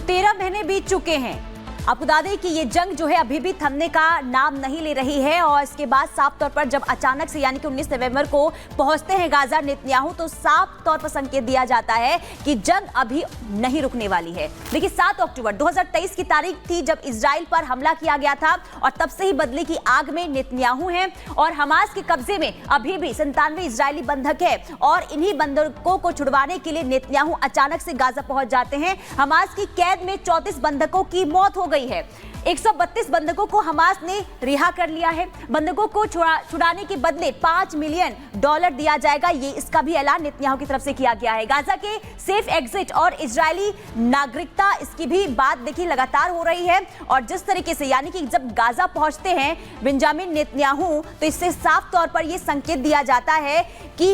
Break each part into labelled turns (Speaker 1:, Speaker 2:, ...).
Speaker 1: 13 महीने बीत चुके हैं। आपको बता दें कि ये जंग जो है अभी भी थमने का नाम नहीं ले रही है और इसके बाद साफ तौर पर जब अचानक से यानी कि 19 नवंबर को पहुंचते हैं गाजा नेतन्याहू तो साफ तौर पर संकेत दिया जाता है कि जंग अभी नहीं रुकने वाली है। देखिए 7 अक्टूबर 2023 की तारीख थी जब इजराइल पर हमला किया गया था और तब से ही बदले की आग में नेतन्याहू हैं और हमास के कब्जे में अभी भी 97 इजरायली बंधक है और इन्हीं बंधकों को छुड़वाने के लिए नेतन्याहू अचानक से गाजा पहुंच जाते हैं। हमास की कैद में 34 बंधकों की मौत हो गई है। 132 बंधकों को हमास ने रिहा कर लिया है। बंधकों को छुड़ाने के बदले $5 मिलियन दिया जाएगा, ये इसका भी ऐलान नेतन्याहू की तरफ से किया गया है। गाजा के सेफ एग्जिट और इजरायली नागरिकता, इसकी भी बात देखिए लगातार हो रही है और जिस तरीके से यानी कि जब गाजा पहुंचते हैं बेंजामिन नेतन्याहू तो इससे साफ तौर पर यह संकेत दिया जाता है कि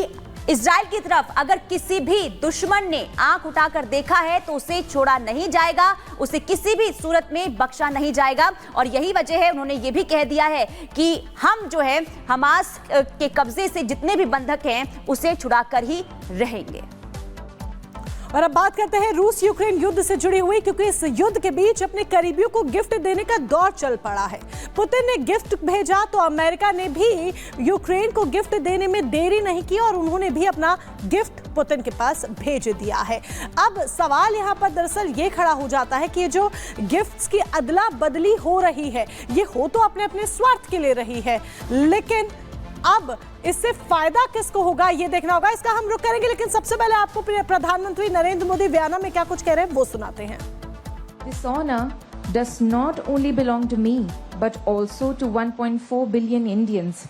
Speaker 1: इजराइल की तरफ अगर किसी भी दुश्मन ने आंख उठाकर देखा है तो उसे छोड़ा नहीं जाएगा, उसे किसी भी सूरत में बख्शा नहीं जाएगा और यही वजह है उन्होंने ये भी कह दिया है कि हम जो है हमास के कब्जे से जितने भी बंधक हैं उसे छुड़ाकर ही रहेंगे।
Speaker 2: और अब बात करते हैं रूस यूक्रेन युद्ध से जुड़ी हुई, क्योंकि इस युद्ध के बीच अपने करीबियों को गिफ्ट देने का दौर चल पड़ा है। पुतिन ने गिफ्ट भेजा तो अमेरिका ने भी यूक्रेन को गिफ्ट देने में देरी नहीं की और उन्होंने भी अपना गिफ्ट पुतिन के पास भेज दिया है। अब सवाल यहाँ पर दरअसल ये खड़ा हो जाता है कि ये जो गिफ्ट्स की अदला बदली हो रही है ये हो तो अपने अपने स्वार्थ के लिए रही है, लेकिन अब इससे फायदा किसको होगा ये देखना होगा। इसका हम रुख करेंगे, लेकिन सबसे पहले आपको प्रधानमंत्री नरेंद्र मोदी वियना में क्या कुछ कह रहे हैं वो सुनाते हैं।
Speaker 3: This honor does not only belong to me but also to 1.4 billion Indians.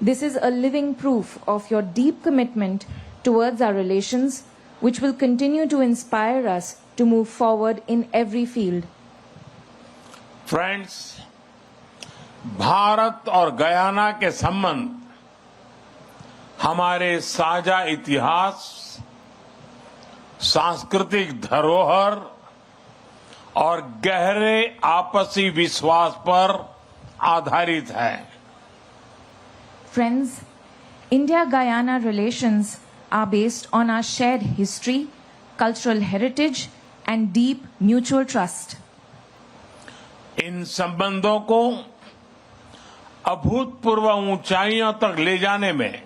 Speaker 3: This is a living proof of your deep commitment towards our relations, which will continue to inspire us to move forward in every field.
Speaker 4: Friends, Bharat और Guyana के संबंध हमारे साझा इतिहास, सांस्कृतिक धरोहर और गहरे आपसी विश्वास पर आधारित है।
Speaker 3: Friends, India-Guyana relations are based on our shared history, cultural heritage and deep mutual trust.
Speaker 4: इन संबंधों को अभूतपूर्व ऊंचाइयों तक ले जाने में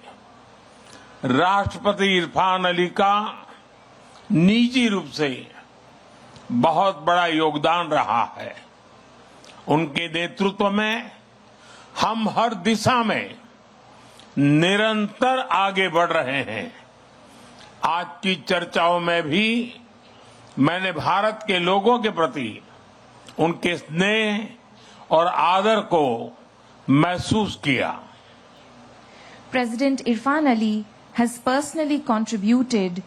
Speaker 4: राष्ट्रपति इरफान अली का निजी रूप से बहुत बड़ा योगदान रहा है। उनके नेतृत्व में हम हर दिशा में निरंतर आगे बढ़ रहे हैं। आज की चर्चाओं में भी मैंने भारत के लोगों के प्रति उनके स्नेह और आदर को महसूस किया।
Speaker 3: President Irfan Ali has personally contributed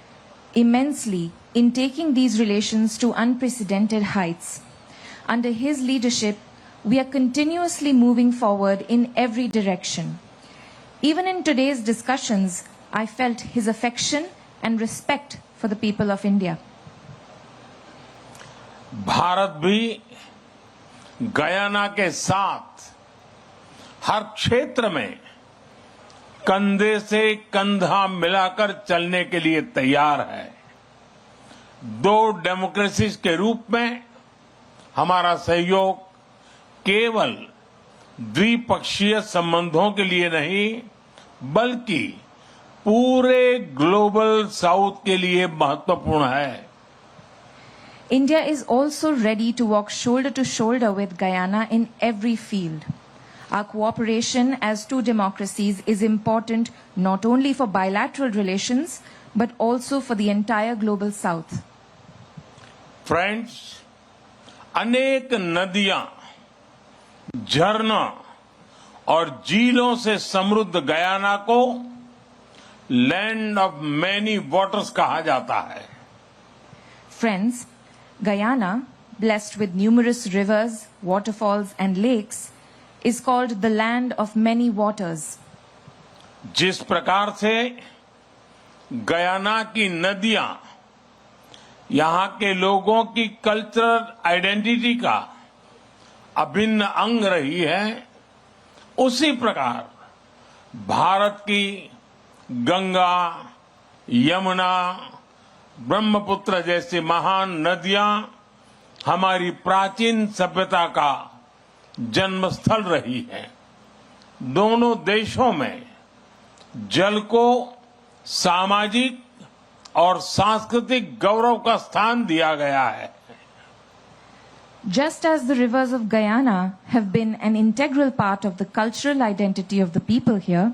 Speaker 3: immensely in taking these relations to unprecedented heights. Under his leadership, we are continuously moving forward in every direction. Even in today's discussions, I felt his affection and respect for the people of India.
Speaker 4: Bharat भी Guyana के साथ हर क्षेत्र में कंधे से कंधा मिलाकर चलने के लिए तैयार है। दो डेमोक्रेसीज के रूप में हमारा सहयोग केवल द्विपक्षीय संबंधों के लिए नहीं बल्कि पूरे ग्लोबल साउथ के लिए महत्वपूर्ण है।
Speaker 3: India is also ready to walk shoulder to shoulder with Guyana in every field. Our cooperation as two democracies is important not only for bilateral relations but also for the entire global south.
Speaker 4: Friends, अनेक नदियां, झरना और झीलों से समृद्ध Guyana को land of many waters कहा जाता है।
Speaker 3: Friends, Guyana, blessed with numerous rivers, waterfalls and lakes, is called the land of many waters.
Speaker 4: जिस प्रकार से गयाना की नदियां यहां के लोगों की कल्चरल आइडेंटिटी का अभिन्न अंग रही है, उसी प्रकार भारत की गंगा, यमुना, ब्रह्मपुत्र जैसी महान नदियां हमारी प्राचीन सभ्यता का जन्मस्थल रही है। दोनों देशों में जल को सामाजिक और सांस्कृतिक गौरव का स्थान दिया गया है।
Speaker 3: Just as the rivers of Guyana have been an integral part of the cultural identity of the people here,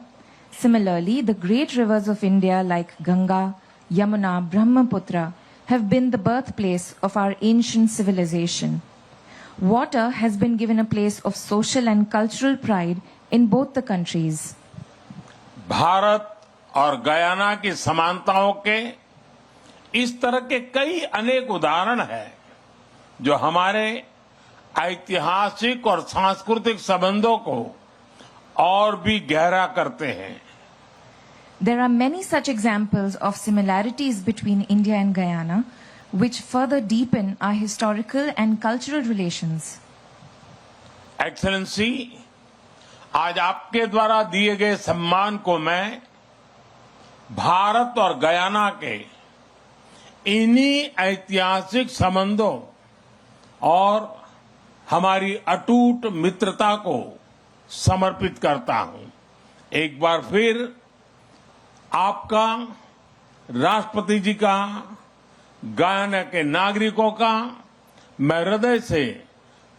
Speaker 3: similarly, the great rivers of India like Ganga, Yamuna, Brahmaputra have been the birthplace of our ancient civilization. Water has been given a place of social and cultural pride in both the countries.
Speaker 4: Bharat और Guyana की समानताओं के इस तरह के कई अनेक उदाहरण हैं जो हमारे ऐतिहासिक और सांस्कृतिक संबंधों को और भी गहरा करते हैं।
Speaker 3: There are many such examples of similarities between India and Guyana, which further deepen our historical and cultural relations.
Speaker 4: Excellency, आज आपके द्वारा दिए गए सम्मान को मैं भारत और गयाना के इन्हीं ऐतिहासिक संबंधों और हमारी अटूट मित्रता को समर्पित करता हूं। एक बार फिर आपका, राष्ट्रपति जी का, गयाना के नागरिकों का मैं हृदय से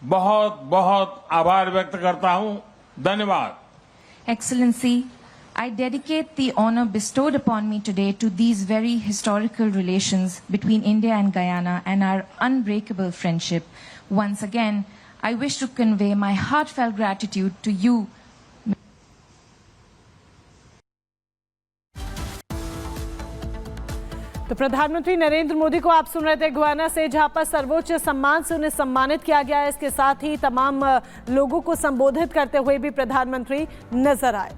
Speaker 4: बहुत बहुत आभार व्यक्त करता हूं। धन्यवाद।
Speaker 3: Excellency, I dedicate the honor bestowed upon me today to these very historical relations between India and Guyana and our unbreakable friendship. Once again, I wish to convey my heartfelt gratitude to you.
Speaker 2: तो प्रधानमंत्री नरेंद्र मोदी को आप सुन रहे थे Guyana से, जहां पर सर्वोच्च सम्मान से उन्हें सम्मानित किया गया है। इसके साथ ही तमाम लोगों को संबोधित करते हुए भी प्रधानमंत्री नजर आए।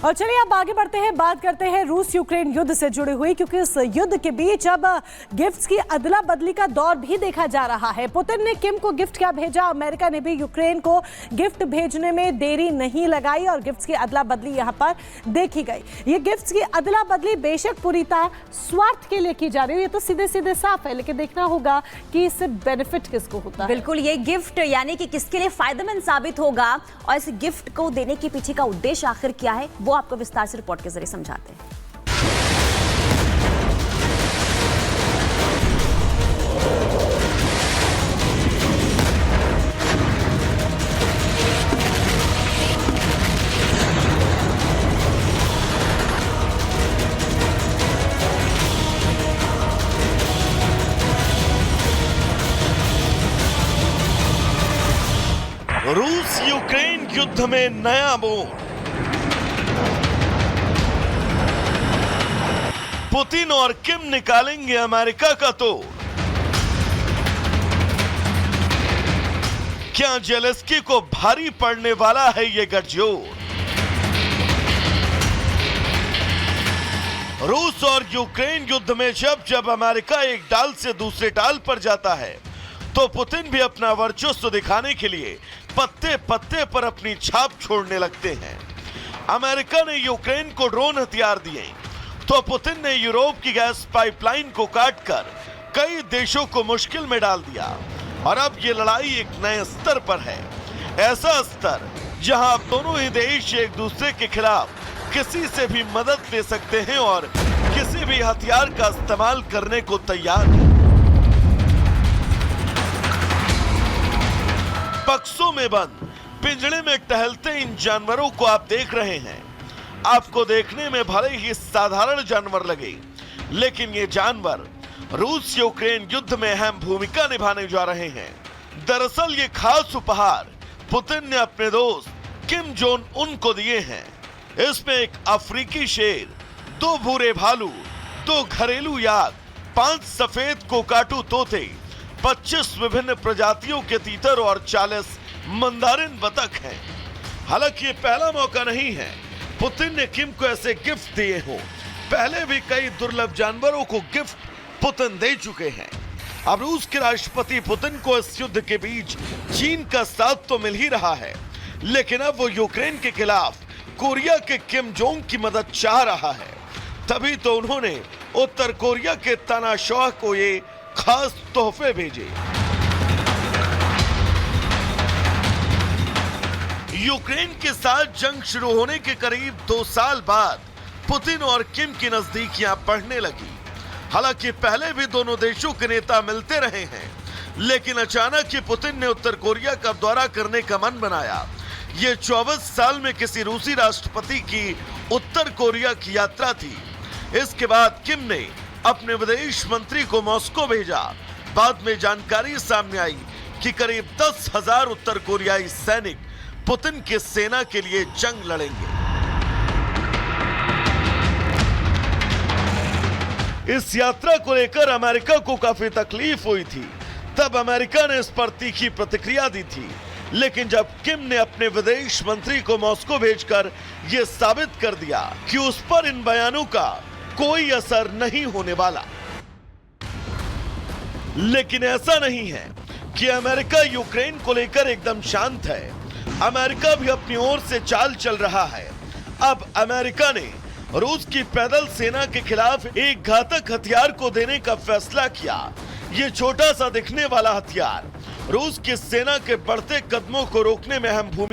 Speaker 2: और चलिए अब आगे बढ़ते हैं, बात करते हैं रूस यूक्रेन युद्ध से जुड़ी हुई, क्योंकि इस युद्ध के बीच अब गिफ्ट्स की अदला बदली का दौर भी देखा जा रहा है। पुतिन ने किम को गिफ्ट क्या भेजा, अमेरिका ने भी यूक्रेन को गिफ्ट भेजने में देरी नहीं लगाई और गिफ्ट्स की अदला बदली यहां पर देखी गई। ये गिफ्ट्स की अदला बदली बेशक पूरीता स्वार्थ के लिए की जा रही है, ये तो सीधे सीधे साफ है, लेकिन देखना होगा कि इससे बेनिफिट किसको होता है।
Speaker 1: बिल्कुल, ये गिफ्ट यानी कि किसके लिए फायदेमंद साबित होगा और इस गिफ्ट को देने के पीछे का उद्देश्य आखिर क्या है, वो आपको विस्तार से रिपोर्ट के जरिए समझाते हैं।
Speaker 5: रूस यूक्रेन युद्ध में नया मोड़। पुतिन और किम निकालेंगे अमेरिका का तोड़। क्या जेलेंस्की को भारी पड़ने वाला है ये गठजोड़? रूस और यूक्रेन युद्ध में जब जब अमेरिका एक डाल से दूसरे डाल पर जाता है, तो पुतिन भी अपना वर्चस्व दिखाने के लिए पत्ते पत्ते पर अपनी छाप छोड़ने लगते हैं। अमेरिका ने यूक्रेन को ड्रोन हथियार दिए, तो पुतिन ने यूरोप की गैस पाइपलाइन को काटकर कई देशों को मुश्किल में डाल दिया। और अब ये लड़ाई एक नए स्तर पर है, ऐसा स्तर जहां अब दोनों ही देश एक दूसरे के खिलाफ किसी से भी मदद ले सकते हैं और किसी भी हथियार का इस्तेमाल करने को तैयार हैं। बक्सों में बंद पिंजड़े में टहलते इन जानवरों को आप देख रहे हैं। आपको देखने में भले ही साधारण जानवर लगे, लेकिन ये जानवर रूस यूक्रेन युद्ध में अहम भूमिका निभाने जा रहे हैं। दरअसल ये खास उपहार पुतिन ने अपने दोस्त किम जोंग उन को दिए हैं। इसमें एक अफ्रीकी शेर, 2 भूरे भालू, 2 घरेलू याक, 5 सफेद कोकाटू तोते, 25 विभिन्न प्रजातियों के तीतर और 40 मंदारिन बतख हैं। हालांकि ये पहला मौका नहीं है पुतिन ने किम को ऐसे गिफ्ट दिए हो। पहले भी कई दुर्लभ जानवरों को गिफ्ट पुतिन दे चुके हैं। अब रूस के राष्ट्रपति पुतिन को इस युद्ध के बीच चीन का साथ तो मिल ही रहा है, लेकिन अब वो यूक्रेन के खिलाफ कोरिया के किम जोंग की मदद चाह रहा है। तभी तो उन्होंने उत्तर कोरिया के तानाशाह को ये खास तोहफे भेजे। यूक्रेन के साथ जंग शुरू होने के करीब 2 साल बाद पुतिन और किम की नजदीकियां बढ़ने लगी। हालांकि पहले भी दोनों देशों के नेता मिलते रहे हैं, लेकिन अचानक ही पुतिन ने उत्तर कोरिया का दौरा करने का मन बनाया। ये 24 साल में किसी रूसी राष्ट्रपति की उत्तर कोरिया की यात्रा थी। इसके बाद किम ने अपने विदेश मंत्री को मॉस्को भेजा। बाद में जानकारी सामने आई कि करीब 10,000 उत्तर कोरियाई सैनिक पुतिन की सेना के लिए जंग लड़ेंगे। इस यात्रा को लेकर अमेरिका को काफी तकलीफ हुई थी। तब अमेरिका ने इस पर तीखी प्रतिक्रिया दी थी, लेकिन जब किम ने अपने विदेश मंत्री को मॉस्को भेजकर यह साबित कर दिया कि उस पर इन बयानों का कोई असर नहीं होने वाला। लेकिन ऐसा नहीं है कि अमेरिका यूक्रेन को लेकर एकदम शांत है। अमेरिका भी अपनी ओर से चाल चल रहा है। अब अमेरिका ने रूस की पैदल सेना के खिलाफ एक घातक हथियार को देने का फैसला किया। ये छोटा सा दिखने वाला हथियार रूस की सेना के बढ़ते कदमों को रोकने में अहम भूमिका